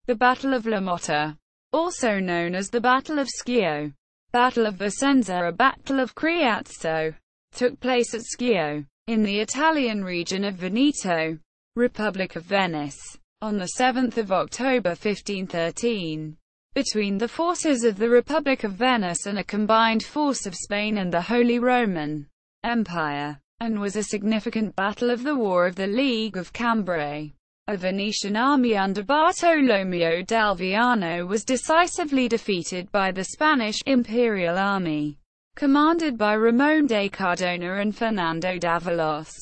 The Battle of La Motta, also known as the Battle of Schio, Battle of Vicenza or Battle of Creazzo, took place at Schio, in the Italian region of Veneto, Republic of Venice, on 7 October 1513, between the forces of the Republic of Venice and a combined force of Spain and the Holy Roman Empire, and was a significant battle of the War of the League of Cambrai. A Venetian army under Bartolomeo d'Alviano was decisively defeated by the Spanish Imperial army, commanded by Ramón de Cardona and Fernando d'Avalos.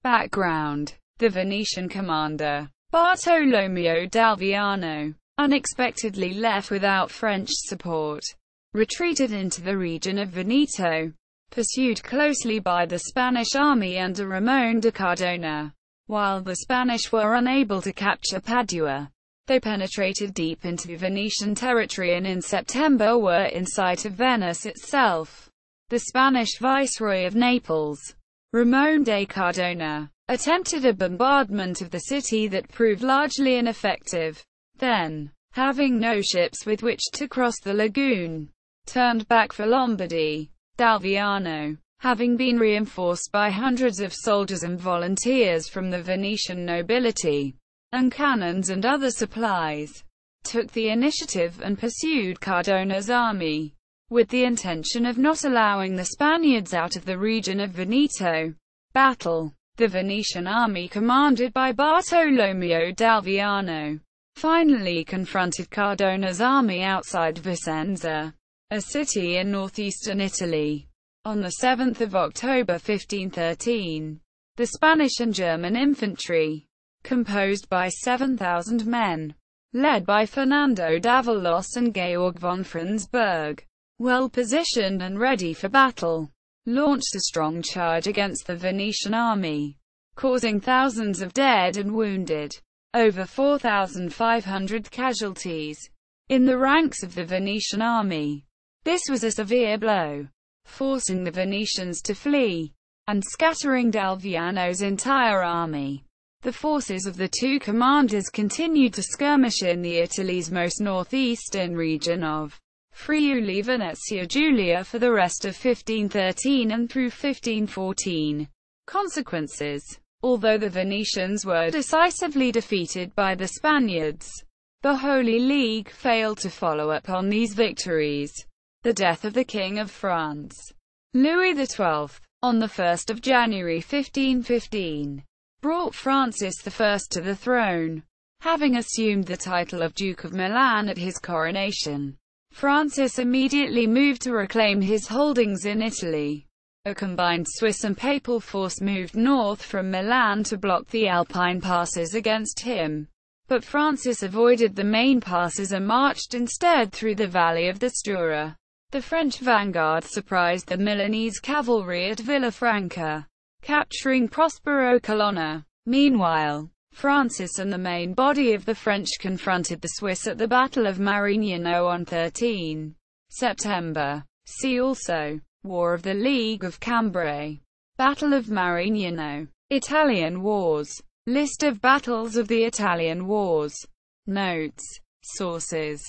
Background: the Venetian commander, Bartolomeo d'Alviano, unexpectedly left without French support, retreated into the region of Veneto, pursued closely by the Spanish army under Ramón de Cardona. While the Spanish were unable to capture Padua, they penetrated deep into Venetian territory and in September were in sight of Venice itself. The Spanish viceroy of Naples, Ramón de Cardona, attempted a bombardment of the city that proved largely ineffective. Then, having no ships with which to cross the lagoon, turned back for Lombardy. D'Alviano, having been reinforced by hundreds of soldiers and volunteers from the Venetian nobility, and cannons and other supplies, took the initiative and pursued Cardona's army, with the intention of not allowing the Spaniards out of the region of Veneto. Battle: the Venetian army commanded by Bartolomeo d'Alviano finally confronted Cardona's army outside Vicenza, a city in northeastern Italy. On 7 October 1513, the Spanish and German infantry, composed by 7,000 men, led by Fernando d'Avalos and Georg von Frensburg, well positioned and ready for battle, launched a strong charge against the Venetian army, causing thousands of dead and wounded, over 4,500 casualties, in the ranks of the Venetian army. This was a severe blow, forcing the Venetians to flee, and scattering d'Alviano's entire army. The forces of the two commanders continued to skirmish in the Italy's most northeastern region of Friuli Venezia Giulia for the rest of 1513 and through 1514. Consequences: although the Venetians were decisively defeated by the Spaniards, the Holy League failed to follow up on these victories. The death of the King of France, Louis XII, on 1 January 1515, brought Francis I to the throne. Having assumed the title of Duke of Milan at his coronation, Francis immediately moved to reclaim his holdings in Italy. A combined Swiss and Papal force moved north from Milan to block the Alpine passes against him, but Francis avoided the main passes and marched instead through the valley of the Stura. The French vanguard surprised the Milanese cavalry at Villafranca, capturing Prospero Colonna. Meanwhile, Francis and the main body of the French confronted the Swiss at the Battle of Marignano on 13 September. See also: War of the League of Cambrai, Battle of Marignano, Italian Wars, List of battles of the Italian Wars. Notes. Sources.